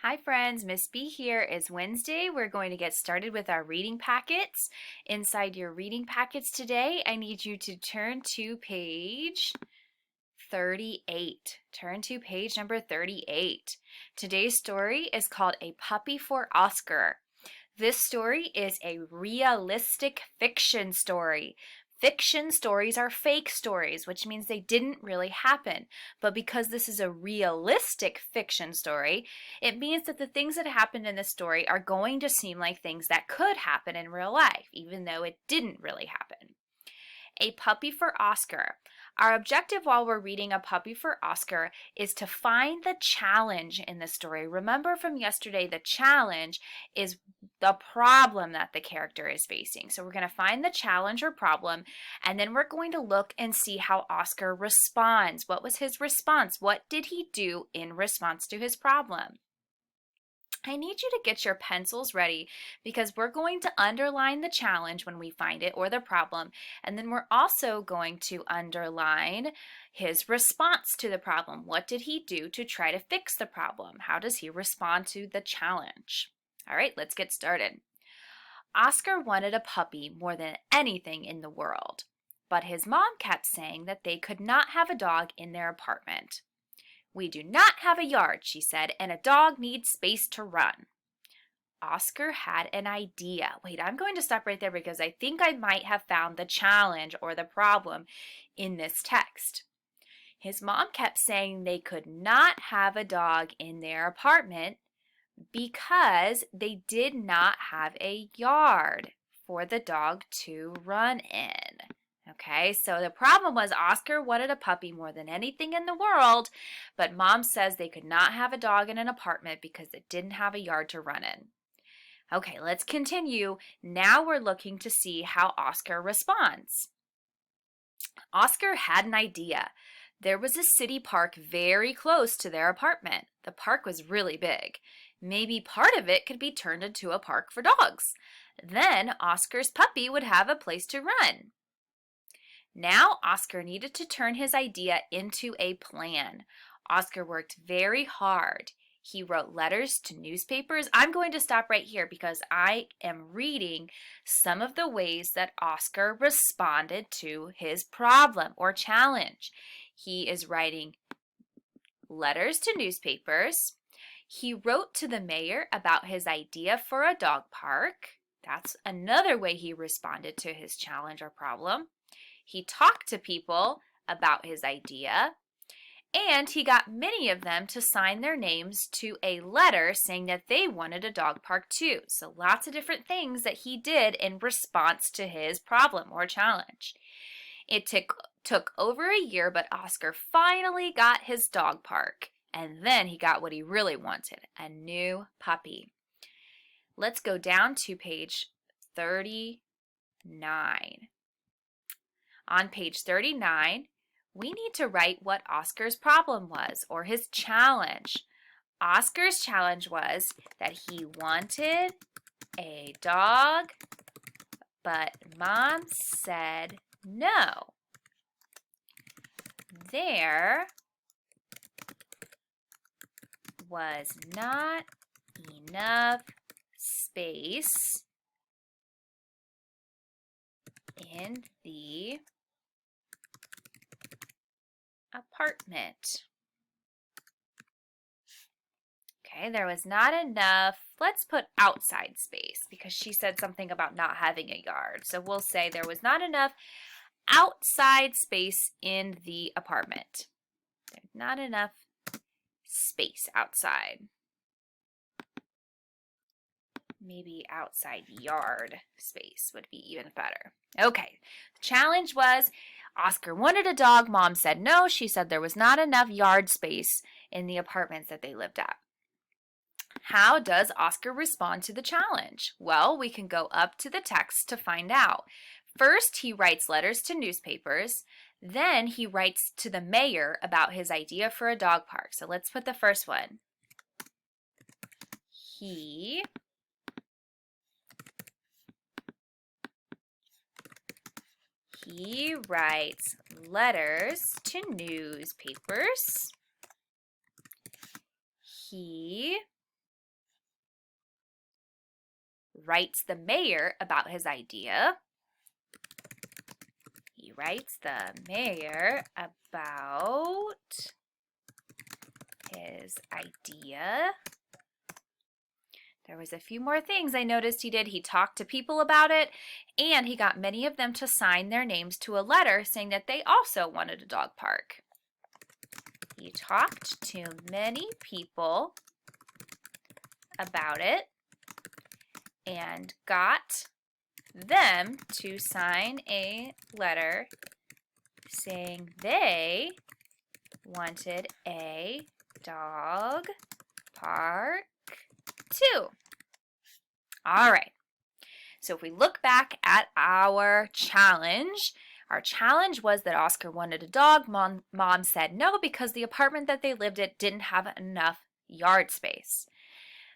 Hi friends, Miss B here. Is Wednesday. We're going to get started with our reading packets. Inside your reading packets today, I need you to turn to page 38. Turn to page number 38. Today's story is called A Puppy for Oscar. This story is a realistic fiction story. Fiction stories are fake stories, which means they didn't really happen. But because this is a realistic fiction story, it means that the things that happened in this story are going to seem like things that could happen in real life, even though it didn't really happen. A Puppy for Oscar. Our objective while we're reading A Puppy for Oscar is to find the challenge in the story. Remember from yesterday, the challenge is the problem that the character is facing. So we're going to find the challenge or problem, and then we're going to look and see how Oscar responds. What was his response? What did he do in response to his problem? I need you to get your pencils ready because we're going to underline the challenge when we find it or the problem, and then we're also going to underline his response to the problem. What did he do to try to fix the problem? How does he respond to the challenge? All right, let's get started. Oscar wanted a puppy more than anything in the world, but his mom kept saying that they could not have a dog in their apartment. "We do not have a yard," she said, "and a dog needs space to run." Oscar had an idea. Wait, I'm going to stop right there because I think I might have found the challenge or the problem in this text. His mom kept saying they could not have a dog in their apartment because they did not have a yard for the dog to run in. Okay, so the problem was Oscar wanted a puppy more than anything in the world, but Mom says they could not have a dog in an apartment because it didn't have a yard to run in. Okay, let's continue. Now we're looking to see how Oscar responds. Oscar had an idea. There was a city park very close to their apartment. The park was really big. Maybe part of it could be turned into a park for dogs. Then Oscar's puppy would have a place to run. Now Oscar needed to turn his idea into a plan. Oscar worked very hard. He wrote letters to newspapers. I'm going to stop right here because I am reading some of the ways that Oscar responded to his problem or challenge. He is writing letters to newspapers. He wrote to the mayor about his idea for a dog park. That's another way he responded to his challenge or problem. He talked to people about his idea, and he got many of them to sign their names to a letter saying that they wanted a dog park too. So lots of different things that he did in response to his problem or challenge. It took over a year, but Oscar finally got his dog park. And then he got what he really wanted, a new puppy. Let's go down to page 39. On page 39, we need to write what Oscar's problem was or his challenge. Oscar's challenge was that he wanted a dog, but Mom said no. There was not enough space in the apartment. Okay, there was not enough. Let's put outside space because she said something about not having a yard. So we'll say there was not enough outside space in the apartment. There's not enough space outside. Maybe outside yard space would be even better. Okay, the challenge was Oscar wanted a dog. Mom said no. She said there was not enough yard space in the apartments that they lived at. How does Oscar respond to the challenge? Well, we can go up to the text to find out. First, he writes letters to newspapers. Then he writes to the mayor about his idea for a dog park. So let's put the first one. He writes letters to newspapers. He writes the mayor about his idea. He writes the mayor about his idea. There was a few more things I noticed he did. He talked to people about it, and he got many of them to sign their names to a letter saying that they also wanted a dog park. He talked to many people about it and got them to sign a letter saying they wanted a dog park too. All right, so if we look back at our challenge was that Oscar wanted a dog. Mom said no because the apartment that they lived at didn't have enough yard space.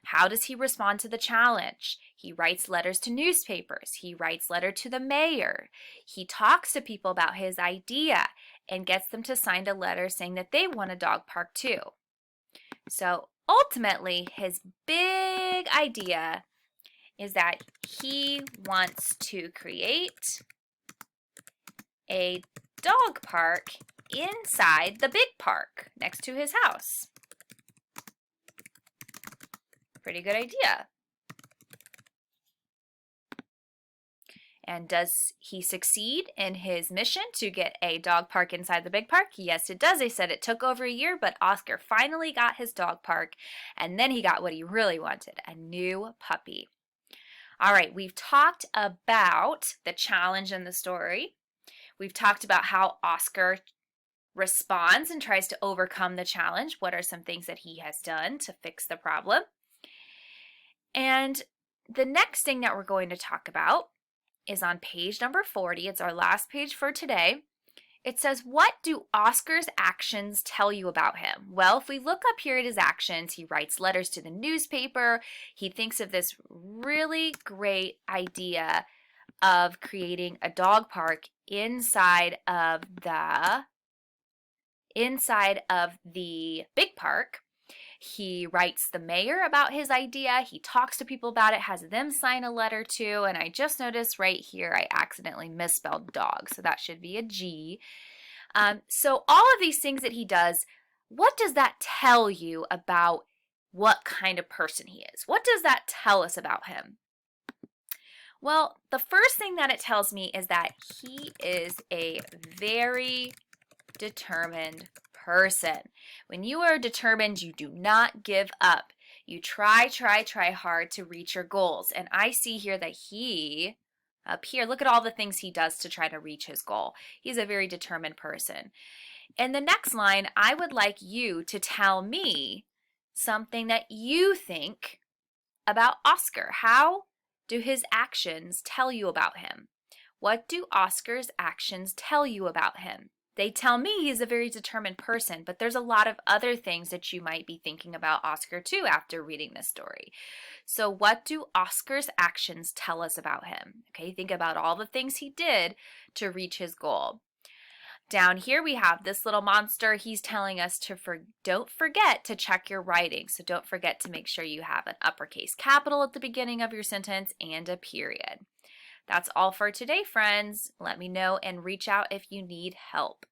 How does he respond to the challenge? He writes letters to newspapers. He writes letter to the mayor. He talks to people about his idea and gets them to sign a letter saying that they want a dog park too. So ultimately, his big idea is that he wants to create a dog park inside the big park next to his house. Pretty good idea. And does he succeed in his mission to get a dog park inside the big park? Yes, it does. They said it took over a year, but Oscar finally got his dog park, and then he got what he really wanted, a new puppy. All right, we've talked about the challenge in the story. We've talked about how Oscar responds and tries to overcome the challenge. What are some things that he has done to fix the problem? And the next thing that we're going to talk about is on page number 40. It's our last page for today. It says, what do Oscar's actions tell you about him? Well, if we look up here at his actions, he writes letters to the newspaper. He thinks of this really great idea of creating a dog park inside of the big park. He writes the mayor about his idea. He talks to people about it, has them sign a letter too. And I just noticed right here, I accidentally misspelled dog. So that should be a G. So all of these things that he does, what does that tell you about what kind of person he is? What does that tell us about him? Well, the first thing that it tells me is that he is a very determined person. When you are determined, you do not give up. You try hard to reach your goals. And I see here that he, up here, look at all the things he does to try to reach his goal. He's a very determined person. In the next line, I would like you to tell me something that you think about Oscar. How do his actions tell you about him? What do Oscar's actions tell you about him? They tell me he's a very determined person, but there's a lot of other things that you might be thinking about Oscar too after reading this story. So what do Oscar's actions tell us about him? Okay, think about all the things he did to reach his goal. Down here we have this little monster. He's telling us to don't forget to check your writing. So don't forget to make sure you have an uppercase capital at the beginning of your sentence and a period. That's all for today, friends. Let me know and reach out if you need help.